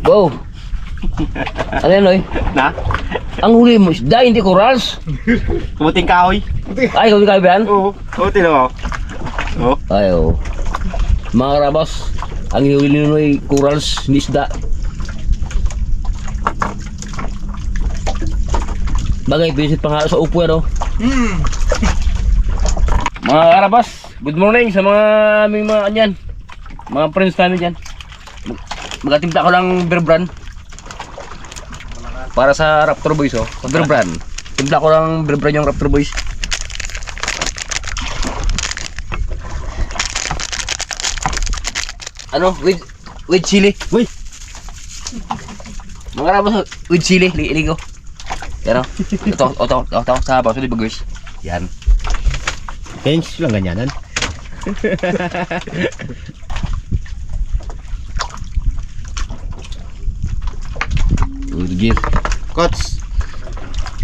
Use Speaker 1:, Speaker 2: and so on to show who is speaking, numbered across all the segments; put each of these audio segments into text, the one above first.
Speaker 1: Go. Ano yan, Loy?
Speaker 2: Na?
Speaker 1: Ang huli mo isda, hindi corals.
Speaker 2: Kumuting kahoy.
Speaker 1: Ay, huli kayo ba yan?
Speaker 2: Oo. Kumuting mo. Oo.
Speaker 1: Ay, oo. Mga karabas, ang huli nyo ay corals, hindi isda. Bagay, visit pa nga sa upo yan, oh. Mga karabas, good morning sa mga aming mga kanyan. Mga friends namin dyan. Magatimpla ko lang beer brand. Para sa Raptor Boys, oh. Beer brand. Timpla ko lang beer brand yung Raptor Boys. Ano? With chili. Uy! Mga karabas, with chili. Ligo. Yan, oh. Ito. Sa baso di bagos. Yan.
Speaker 2: Bench lang ganyanan.
Speaker 1: Gear.
Speaker 2: Coach,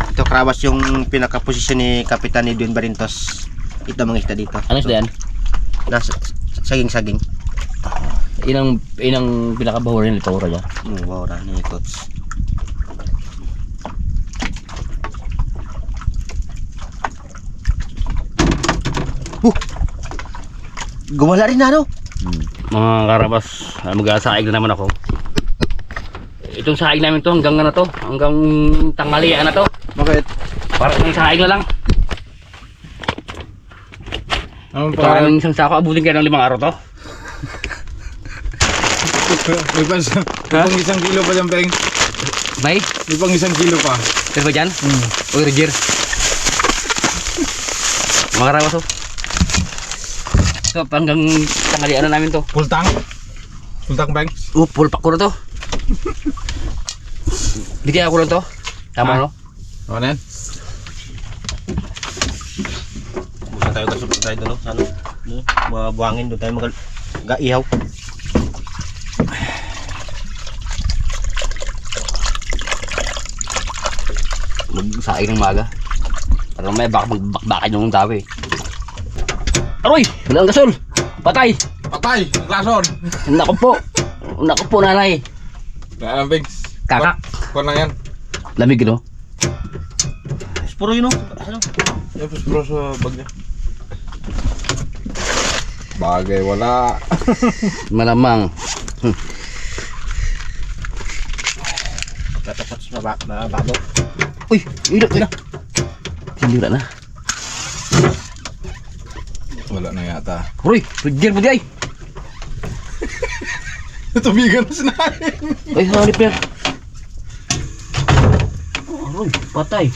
Speaker 2: ito karabas yung pinaka-posisyon ni Kapitan Edwin Barintos. Ito mga isda dito.
Speaker 1: Ano isda yan?
Speaker 2: Nasa saging-saging.
Speaker 1: Inang pinakabahura nila ito niya.
Speaker 2: Wow, ni Coach. Gumala rin na, no?
Speaker 1: Mga karabas, mag-asaig na naman ako. Itong saig namin to hanggang ano to, hanggang tanghalian na to.
Speaker 2: Bakit?
Speaker 1: Para isang saig na lang.
Speaker 3: Anong
Speaker 1: Ito ang isang sako, abutin kayo ng 5 araw to.
Speaker 3: May pang isang kilo pa dyan, Peng.
Speaker 1: Bay,
Speaker 3: May pang isang kilo pa.
Speaker 1: pero ba dyan? Uy, Roger. Mga karabas to. So, hanggang tanghalian na namin to.
Speaker 3: Full tank? Full tank, Peng?
Speaker 1: Full pack ko na to. Di kaya ako lang to. Tama, no?
Speaker 3: Ano na yan?
Speaker 2: Busan tayo gasok tayo doon, no? Ano? Buhangin doon tayo mag-ihaw.
Speaker 1: Magsaing ng maga. Pero may bakbakin yung tao eh. Aroy! Wala ang gasol! Patay!
Speaker 3: Patay! Lason!
Speaker 1: Naku po nanay.
Speaker 3: Kaya lang, Peng.
Speaker 1: Kakak.
Speaker 3: Kuha lang yan.
Speaker 1: Lamig, no?
Speaker 2: Puro yun, no? Ano?
Speaker 3: Tapos bro sa bag niya. Bagay, wala.
Speaker 1: Malamang.
Speaker 2: Tatapos na bago.
Speaker 1: Uy! Ilok na. Sindira na.
Speaker 3: Wala na yata.
Speaker 1: Uy! Roger mo di ay!
Speaker 3: Tubigan na sinahin.
Speaker 1: Ay, hanip yan. Aroy! Patay!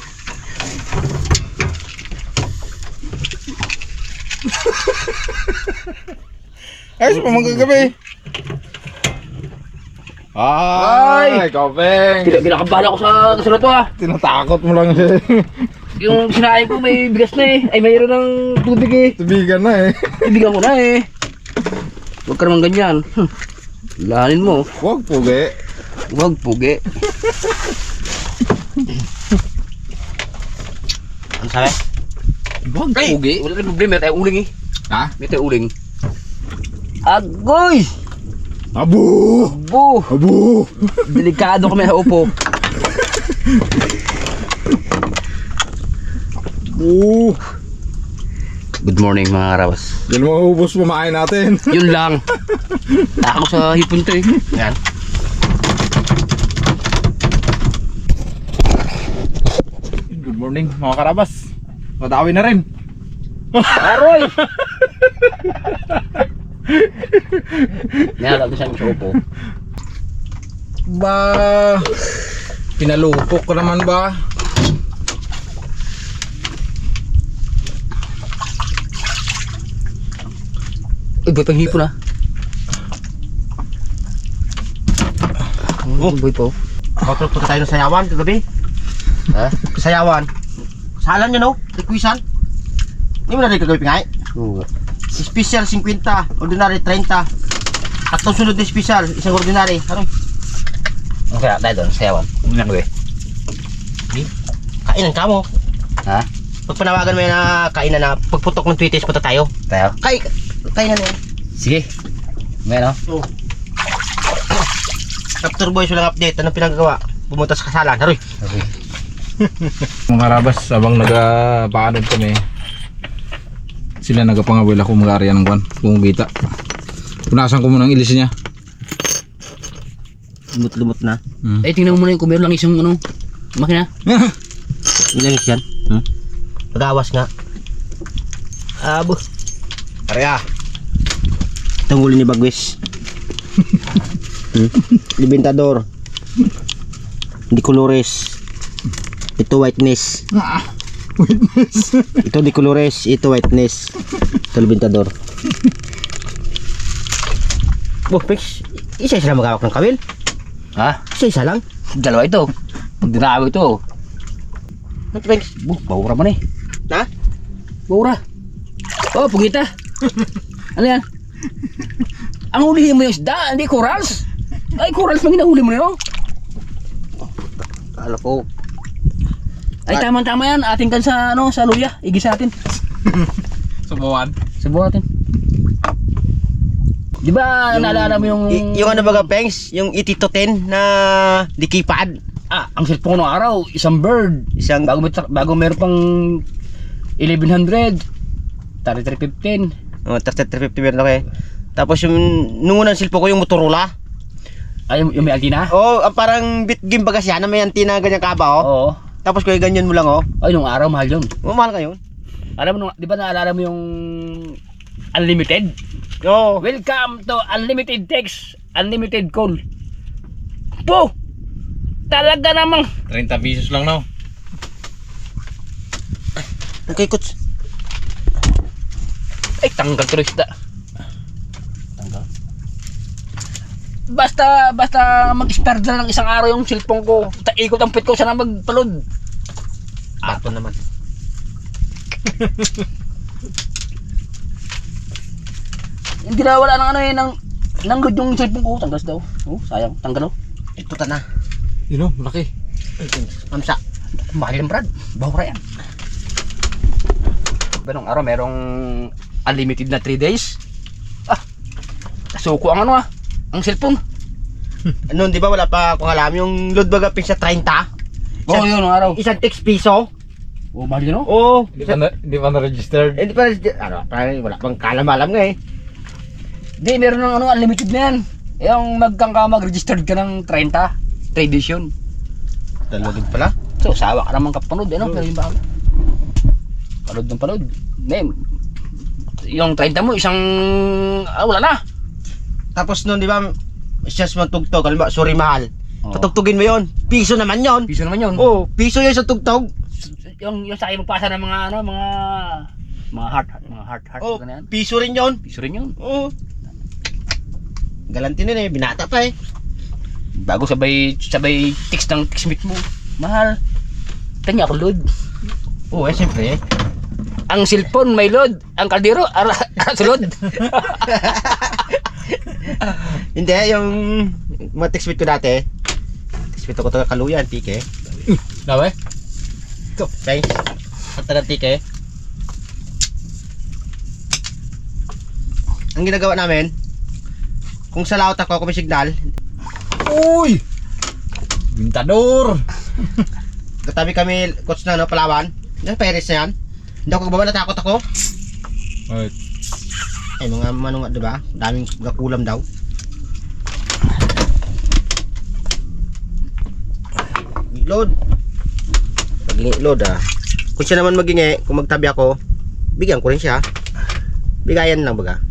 Speaker 3: Ayos pa mga gabi. Ay! Ikaw, Peng.
Speaker 1: Kinakabahan ako sa na to ah.
Speaker 3: Tinatakot mo lang siya.
Speaker 1: Yung sinain ko may bigas na eh. Ay mayroon ng tubig eh.
Speaker 3: Tubigan na eh.
Speaker 1: Ibigan ko na eh. Huwag ka naman ganyan. Lahanin mo.
Speaker 3: Huwag pugi.
Speaker 1: Huwag pugi.
Speaker 2: Ano sabi?
Speaker 1: Huwag pugi. Wala rin problema. May tayo uling eh.
Speaker 3: Ha?
Speaker 1: May tayo uling. Agoy!
Speaker 3: Abo!
Speaker 1: Bu!
Speaker 3: Abo!
Speaker 1: Delikado kami sa upo.
Speaker 3: Oo!
Speaker 1: Good morning mga karawas.
Speaker 3: Yan mo ubos pamain natin.
Speaker 1: Yun lang. Takot sa hipon to eh. Yan.
Speaker 3: Good morning mga karabas. Madawi na rin.
Speaker 1: Aroy! May halal ko siya sa upo.
Speaker 3: Ba, pinalupok ko naman ba?
Speaker 1: Uy, boy pang hipon ah. Oh, boy po.
Speaker 2: Patulog po tayo ng sayawan kagabi.
Speaker 1: Ha?
Speaker 2: Sayawan. Salan nyo, no? Rekwisan. Hindi mo na rin kagabi pingay.
Speaker 1: Oo.
Speaker 2: Special 50, ordinary 30. Tatlong sunod na special, isang ordinary. Ano?
Speaker 1: Ano kaya tayo doon? Sayawan. Ano ko eh?
Speaker 2: Kainan ka mo.
Speaker 1: Ha?
Speaker 2: Pag panawagan mo yan na kainan na pagputok ng Twitter, punta tayo.
Speaker 1: Tayo?
Speaker 2: Kainan yan.
Speaker 1: Sige. May ano?
Speaker 2: Oh. Raptor Boys, walang update. Anong pinagagawa? Pumunta sa kasalan. Haroy.
Speaker 3: Mga karabas, habang nagapaanod kami, sila nagapangawil ako mag-area ng kwan, kumubita. Punasan ko muna ang ilis niya.
Speaker 2: Lumot-lumot na.
Speaker 1: Eh, tingnan mo muna yung kung meron lang isang ano, makina.
Speaker 2: Ilangis yan. Mag-awas nga. Abo. Arya. Itong huli ni Bagwis. Libintador. Di colores. Ito whiteness.
Speaker 3: Witness.
Speaker 2: Ito di colores. Ito whiteness. Ito libintador. Oh, Pix. Isa-isa lang mag-awak ng kawil.
Speaker 1: Ha?
Speaker 2: Isa-isa lang.
Speaker 1: Dalawa ito. Pag dinaaw ito.
Speaker 2: Ano, Pix?
Speaker 1: Baura man eh.
Speaker 2: Ha?
Speaker 1: Baura. Oh, pugita. Ano yan? Ang hulihin mo yung isda, hindi corals. Ay, corals man ginahuli mo na yun.
Speaker 2: Kala ko.
Speaker 1: Ay, tama-tama yan. Ating kan sa, ano, sa luya. Igisa natin.
Speaker 3: Subuhan.
Speaker 1: Subukan natin. Di ba, naalala mo yung...
Speaker 2: Yung ano baga, Pengs? Yung 80 to 10 na dikipad.
Speaker 1: ang cellphone ng araw, isang bird.
Speaker 2: Isang...
Speaker 1: Bago meron pang 1100. 3315.
Speaker 2: 3350 meron ako eh. Tapos yung nung unang silpo ko yung Motorola.
Speaker 1: Ay, yung may antina?
Speaker 2: Oh, parang bit game baga siya na may antina ganyan kaba oh.
Speaker 1: Oo.
Speaker 2: Tapos kuya ganyan mo lang oh.
Speaker 1: Ay, nung araw, mahal yun.
Speaker 2: Mahal ka yun.
Speaker 1: Alam mo, di ba naalala mo yung unlimited?
Speaker 2: Oo.
Speaker 1: Welcome to unlimited text, unlimited call. Po! Talaga namang
Speaker 3: 30 pesos lang no.
Speaker 2: Okay, coach.
Speaker 1: ay tanggal tuloy isda. Tanggal. Basta mag-spare na ng isang araw yung cellphone ko. Ikot ang pit ko sana magpalod.
Speaker 2: Bato naman.
Speaker 1: Hindi na wala ng ano eh ng load yung cellphone ko. Tanggal daw. Oh, sayang. Tanggal oh.
Speaker 2: Ito ta na.
Speaker 3: Yun o, laki.
Speaker 2: Mamsa.
Speaker 1: Mahal yung brad. Bahura yan. Ganong araw merong unlimited na 3 days. Suko ang ano ang cellphone.
Speaker 2: Noon di ba wala pa akong alam yung load baga pin sa 30.
Speaker 1: Oo, yun ang araw.
Speaker 2: Isang text piso.
Speaker 1: Oh, mahal yun oh.
Speaker 2: Oo.
Speaker 3: Hindi pa na-registered.
Speaker 2: Hindi pa ano, parang wala pang kalam-alam nga eh.
Speaker 1: Di, meron ng ano, unlimited na yan. Yung mag-registered ka ng 30. 3 days yun.
Speaker 2: Dalawin pala.
Speaker 1: So, sawa ka naman kapanood. Ano, pero yung bago. Panood ng panood. Yung 30 mo, isang... wala na.
Speaker 2: Tapos noon di ba siya matugtog, alam ba, sorry mahal.
Speaker 1: Oo.
Speaker 2: Patugtugin mo yon. Piso naman yon.
Speaker 1: Piso naman yun.
Speaker 2: Oh, piso yun sa tugtog.
Speaker 1: Yung sa akin magpasa ng mga ano, mga heart,
Speaker 2: Oh,
Speaker 1: ganyan.
Speaker 2: piso rin yon.
Speaker 1: Piso rin yun.
Speaker 2: Oh. Galantin din eh, binata pa eh.
Speaker 1: Bago sabay text ng textmate mo. Mahal. Tanya ako load.
Speaker 2: Oo, eh, siyempre.
Speaker 1: Ang cellphone may load. Ang kaldero, sulod.
Speaker 2: Hindi, yung mga textmate ko dati. Textmate ko taga Kaluyan, Tike.
Speaker 3: Dawe?
Speaker 2: Ito, thanks. At taga Tike. Ang ginagawa namin, kung sa laot ako, kung may signal,
Speaker 3: Uy! Bintador!
Speaker 2: katabi kami, coach na, no, Palawan. Yan, Paris na yan. Hindi ako baba, natakot ako.
Speaker 3: Right.
Speaker 2: Eh, mga manunga, diba? Daming gakulam daw. Load. Pag-load Kung siya naman magingi, kung magtabi ako, bigyan ko rin siya. Bigayan lang baga.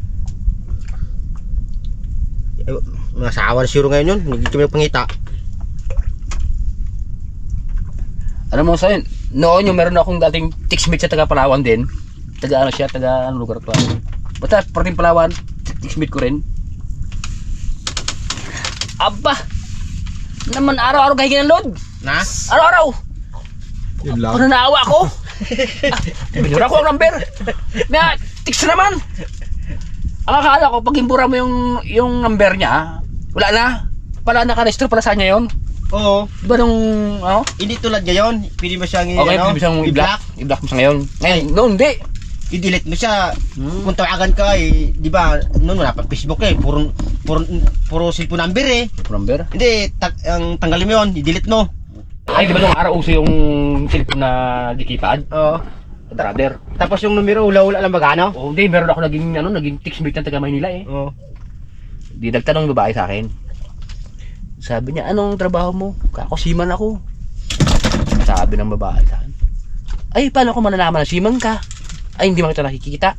Speaker 2: Eh, mga sawa na siro ngayon yun. Hindi kami pangita.
Speaker 1: Alam mo sa'yo, noon yung meron akong dating textmate sa taga Palawan din. Taga ano siya, taga anong lugar to. Basta parting Palawan, textmate ko rin. Aba! Naman araw-araw kahigin ng load.
Speaker 2: Na?
Speaker 1: Araw-araw!
Speaker 3: Yun lang.
Speaker 1: Paano naawa ako? Binura ko ang number. May text naman. Ang akala ko, pag impura mo yung number niya, wala na. Pala nakarestro, pala sa kanya yun.
Speaker 2: Oo.
Speaker 1: Diba nung, ano?
Speaker 2: Hindi tulad ngayon. Pwede mo siyang
Speaker 1: Okay, pwede mo siyang i-block. I-block mo siya ngayon. Ngayon, noon, hindi.
Speaker 2: i-delete mo siya. Kung tawagan ka di ba, noon wala pa Facebook puro cellphone number
Speaker 1: Number?
Speaker 2: Hindi, ang tanggalin mo yun, i-delete mo.
Speaker 1: Ay, di ba nung araw uso yung cellphone na di-keypad?
Speaker 2: Oo.
Speaker 1: Brother.
Speaker 2: Tapos yung numero, ula-ula lang magano?
Speaker 1: Oh, hindi, meron ako naging teammate ng taga Maynila eh.
Speaker 2: Oo.
Speaker 1: Di nagtanong yung babae sa akin. Sabi niya, anong trabaho mo? Kako, seaman ako. Sabi ng babae sa akin, ay, paano ko malalaman na seaman ka? Ay, hindi mo kita nakikita.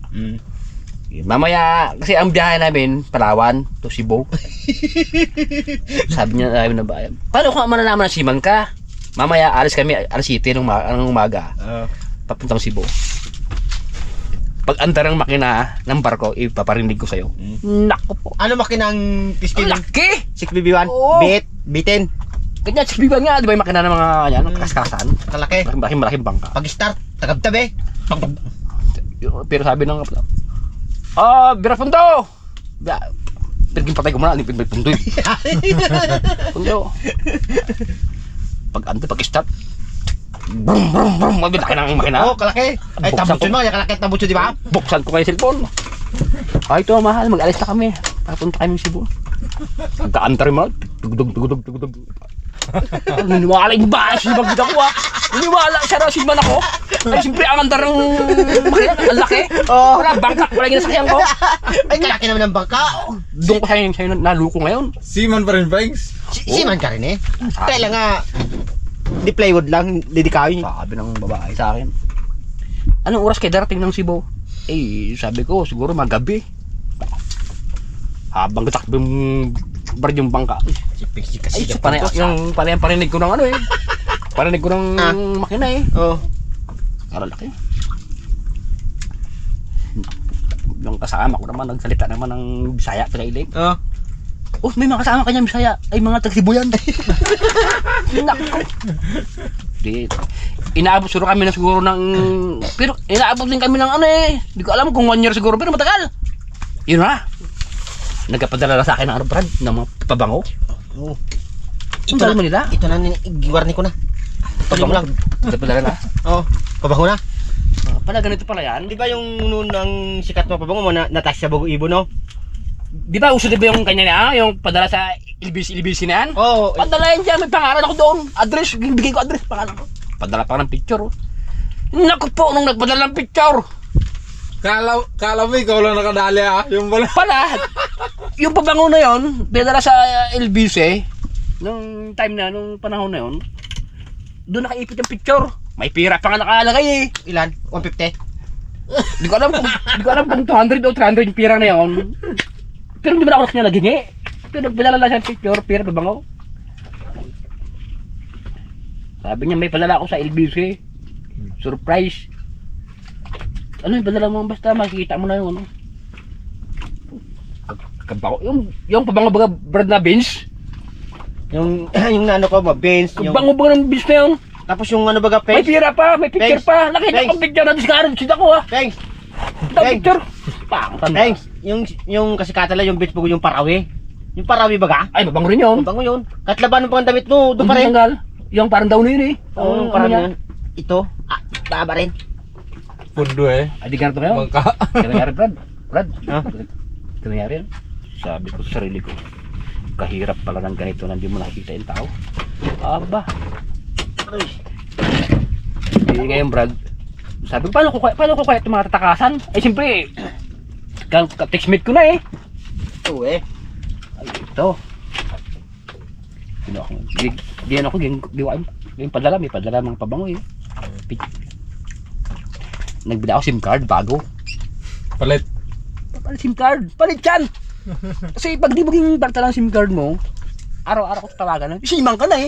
Speaker 1: Mamaya, kasi ang biyahe namin, Palawan to Cebu. Sabi niya, sabi ng babae, paano ko malalaman na seaman ka? Mamaya, alis kami, alas 7 ng umaga. Papuntang Cebu. Pag andar ng makina ng barko, ipaparinig ko sa'yo. Naku po.
Speaker 2: Ano makinang
Speaker 1: Ang
Speaker 2: pistil?
Speaker 1: laki!
Speaker 2: 6BB1?
Speaker 1: Oo.
Speaker 2: Bitin?
Speaker 1: Ganyan, 6BB nga, di ba yung makina ng mga yan, kaskasan?
Speaker 2: Kalaki?
Speaker 1: Malaking bangka.
Speaker 2: Pag-start, tagabtabi.
Speaker 1: Pero sabi ng kapatid, Bira Pundo! Pirging patay ko muna, ano yung Pundo eh. Pundo. Pag-start, brum brum brum, laki ng makina.
Speaker 2: Oo, kalaki. Ay,
Speaker 1: Buksan
Speaker 2: tambutso
Speaker 1: ko.
Speaker 2: mo, kalaki at tambutso, di ba?
Speaker 1: Buksan ko kayo cellphone. Ay, ito mahal, mag-alis na kami. Papunta kami ng Cebu. Magka-antar mo, tugdog. Naniwala yung bahay, sibag kita ko Naniwala siya na siman ako. Ay, siyempre ang andar ng makina, ang laki.
Speaker 2: Oo.
Speaker 1: Wala, bangkak, wala yung nasakyan ko.
Speaker 2: Ay, kalaki naman ng bangka.
Speaker 1: Doon ko sa'yo naluko ngayon.
Speaker 3: Seaman pa rin, Banks.
Speaker 2: Siman ka rin Kailan nga, di plywood lang, dedikawin.
Speaker 1: Sabi ng babae sa akin, anong oras kayo darating ng Cebu? Eh, sabi ko, siguro magabi. Habang katakbo yung bangka. Ay, so, yung parinig ko ng ano parinig ko ng makina
Speaker 2: Oo.
Speaker 1: Laki. Yung kasama ko naman, nagsalita naman ng Bisaya, Tagailig.
Speaker 2: Oo.
Speaker 1: Oh, may mga kasama kanya Bisaya, ay mga taga-Cebu yan. Naku. Di, inaabot siguro kami na siguro ng, pero inaabot din kami ng hindi ko alam kung 1 year siguro, pero matagal. Yun na. Nagkapadala sa akin ng Brad, ng mga pabango.
Speaker 2: Oo.
Speaker 1: Ito na nila.
Speaker 2: Ito na, giwarni ko na. Pagin mo lang.
Speaker 1: Nagkapadala na.
Speaker 2: Oo. Pabango na.
Speaker 1: Pala ganito pala yan.
Speaker 2: Di ba yung noon ang sikat mo pabango mo, natas sa Bago Ibo, no?
Speaker 1: Di ba uso di ba yung kanya na, yung padala sa LBC na yan?
Speaker 2: Oo.
Speaker 1: Padala yan dyan, may pangalan ako doon. Address, bigay ko address, pangalan ko. Padala pa ng picture. Naku po, nung nagpadala ng picture.
Speaker 3: Kala mo ikaw lang nakadali yung bala.
Speaker 1: Pala, yung pabango na yon, pinadala sa LBC, nung time na, nung panahon na yon, doon nakaipit yung picture. May pira pa nga nakalagay
Speaker 2: Ilan? 150?
Speaker 1: Di ko alam kung 200 o 300 yung pira na yon. Pero hindi ba ako kanya nagingi? Pero pinadala lang siya picture, pira pabango. Sabi niya, may padala ako sa LBC. Surprise. Ano yung padala mo? Basta makikita mo na yung yung pabango baga Brad na beans.
Speaker 2: Yung ano ko ba, Benz, yung
Speaker 1: Pabango baga ng beans na yun.
Speaker 2: tapos yung ano baga,
Speaker 1: May
Speaker 2: Pengs.
Speaker 1: pira pa, may picture
Speaker 2: Thanks.
Speaker 1: pa. Nakita
Speaker 2: Thanks.
Speaker 1: ko picture na discard sida ko
Speaker 2: Pengs.
Speaker 1: Ito picture. Pangtan.
Speaker 2: Pengs, yung kasikatan lang yung Benz bago yung Parawi. Yung Parawi baga?
Speaker 1: Ay, mabango rin yun.
Speaker 2: Bango yun. Kahit laban mo pang damit mo, doon pa rin.
Speaker 1: Tanggal. Yung parang daw na yun
Speaker 2: Oo, yung Parawi yun. Ito, baba rin.
Speaker 3: Pundo
Speaker 1: Ay, di ganito ngayon.
Speaker 3: Bangka.
Speaker 1: Kaya nangyari, Brad.
Speaker 2: Ha?
Speaker 1: Kaya nangyari yan. Sabi ko sa sarili ko, kahirap pala ng ganito na hindi mo nakikita yung tao. Aba. Hindi ngayon, Brad. Sabi ko, paano ko kaya itong mga tatakasan? Ay, siyempre, ka-textmate ko na
Speaker 2: Ito
Speaker 1: Ay, ito. Diyan ako, yung padala, may padala mga pabango Nagbila ako SIM card, bago.
Speaker 3: Palit.
Speaker 1: Palit SIM card, palit yan! Kasi pag di maging barta ng SIM card mo, araw-araw ko tawagan simang ka na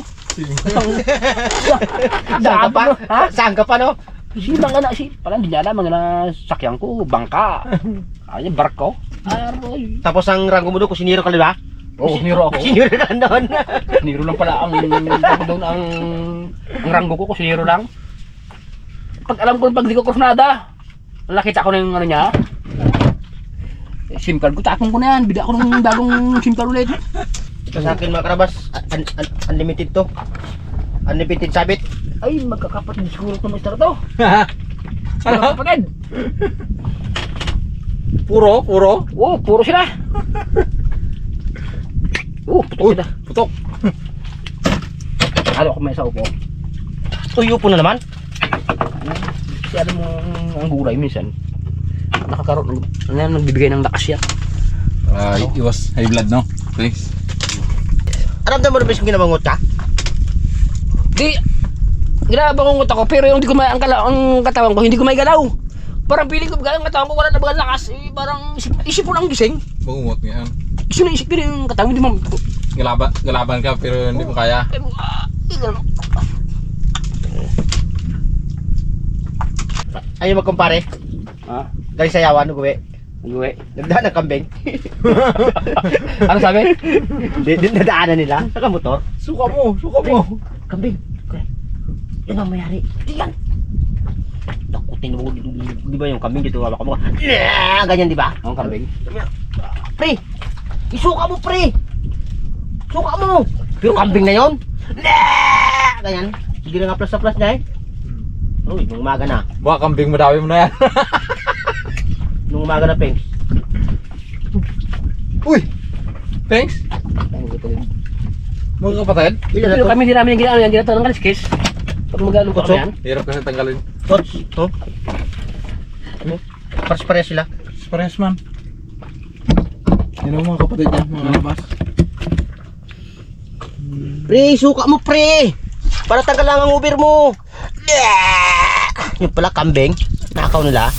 Speaker 2: Saan ka pa?
Speaker 1: Ha?
Speaker 2: Saan ka pa, no?
Speaker 1: Simang ka na, parang hindi niya alam na sakyan ko, bangka. Ay, barko. Aroy.
Speaker 2: Tapos ang rango mo doon, kusiniro ka, di ba?
Speaker 1: Oo, siniro ako.
Speaker 2: Kusiniro ka doon.
Speaker 1: Siniro lang pala ang ranggo ko, siniro lang. Pag alam ko, pag di ko kursunada, nakita ko na yung ano niya. SIM card ko, tapong ko na yan. Bida ko ng bagong SIM card ulit.
Speaker 2: Ito sa akin mga karabas, unlimited to. Unlimited sabit.
Speaker 1: Ay, magkakapatid siguro ito, Mr. to. Ano kapatid?
Speaker 3: Puro?
Speaker 1: Oo, puro sila. Oo, putok sila.
Speaker 3: Putok.
Speaker 1: Halo ko may sa upo.
Speaker 2: Tuyo po na naman.
Speaker 1: Kasi alam mo, ang gulay minsan, nakakaroon, nagbibigay ng lakas yan.
Speaker 3: Iwas high blood, no? Thanks.
Speaker 2: Aramdam mo na ba yung ginabangot ka?
Speaker 1: Di, ginabangungot ako, pero yung di ko ang katawan ko, hindi ko may galaw. Parang feeling ko, ang katawan ko, wala na bagang lakas. Eh, parang isip ko lang gising.
Speaker 3: Bangungot nga yan.
Speaker 1: Gusto na isip ko yung katawan, hindi mo.
Speaker 3: Galaban ka pero hindi mo kaya.
Speaker 2: Ayaw magkumpare.
Speaker 1: Ah,
Speaker 2: Galing sa yawan, uwi.
Speaker 1: uwi.
Speaker 2: Nagdaan ng kambing.
Speaker 1: Ano sabi?
Speaker 2: Nadaanan nila. Saka motor.
Speaker 3: Suka mo.
Speaker 2: Kambing. Yan ang mayari. Yan. Takutin mo. Di ba yung kambing dito? Wala ka mo. Ganyan di ba?
Speaker 1: Ang kambing.
Speaker 2: Pre. Isuka mo pre. Suka mo. Pero kambing na yon. Ganyan. Sige na nga plus sa plus niya eh. Uy, nung umaga na.
Speaker 3: Baka kambing madami mo na yan.
Speaker 2: Nung umaga na, Peng.
Speaker 3: Uy! Thanks! Mga kapatid?
Speaker 2: Ilan na
Speaker 1: Pero
Speaker 2: to?
Speaker 1: kami hindi namin yung ginagawa, yung ginagawa ng kaliskis. Pag mag-along ko
Speaker 2: Kutso?
Speaker 1: yan.
Speaker 3: Hirap kasi tanggalin.
Speaker 2: Tots, to. Ano? Pares-pares sila.
Speaker 3: Parehas man. Yan ang mga kapatid niya, mga labas.
Speaker 2: Pre, suka mo pre. Para tanggal lang ang uber mo. Yung pala kambing. Nakaw nila.